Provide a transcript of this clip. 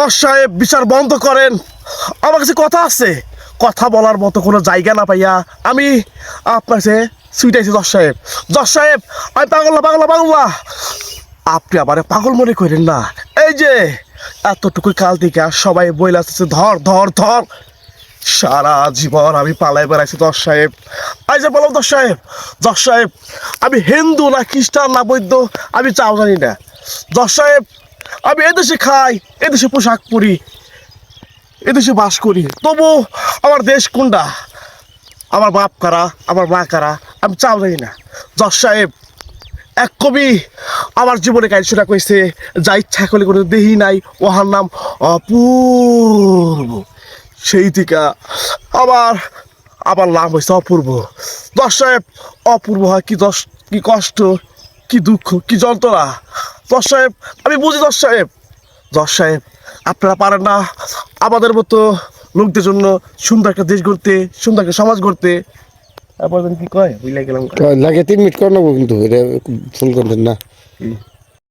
জজ সাহেব বিচার বন্ধ করেন, আমার কাছে কথা আছে। কথা বলার মতো কোনো জায়গা না পাইয়া আমি আপনার কাছে সুইটাইছি। জজ সাহেব, জজ সাহেব, আমি পাগল না। আপনি আবার পাগল মনে করেন না। এই যে এতটুকু কাল থেকে সবাই বইলা আসতেছে ধর ধর ধর, সারা জীবন আমি পালাই বেড়াইছি। জজ সাহেব, এই যে বললাম জজ সাহেব, জজ সাহেব, আমি হিন্দু না খ্রিস্টান না বৌদ্ধ আমি চাও জানি না। জজ সাহেব, আমি এদেশে খাই, এদেশে পোশাক পরি, এদেশে বাস করি, তবু আমার দেশ কোনটা, আমার বাপ কারা, আমার মা কারা আমি চাও জানি না। জজ সাহেব, এক কবি আমার জীবনে কাহিনীটা কইছে, যা ইচ্ছা করলে কোনো দেহি নাই, ওহার নাম অপূর্ব। সেই থেকে আবার নাম হয়েছে অপূর্ব। জজ সাহেব, অপূর্ব হয় কি কষ্ট, কি দুঃখ, কি যন্ত্রণা। জজ সাহেব, আমি বুঝি। জজ সাহেব, জজ সাহেব, আপনারা পারেন না আমাদের মতো লোকদের জন্য সুন্দর একটা দেশ গড়তে, সুন্দর একটা সমাজ গড়তে। তারপর কি কয় বুঝলে গেলাম লাগে 3 মিনিট কর নেবো, কিন্তু এটা ফুল কন্টেন্ট না।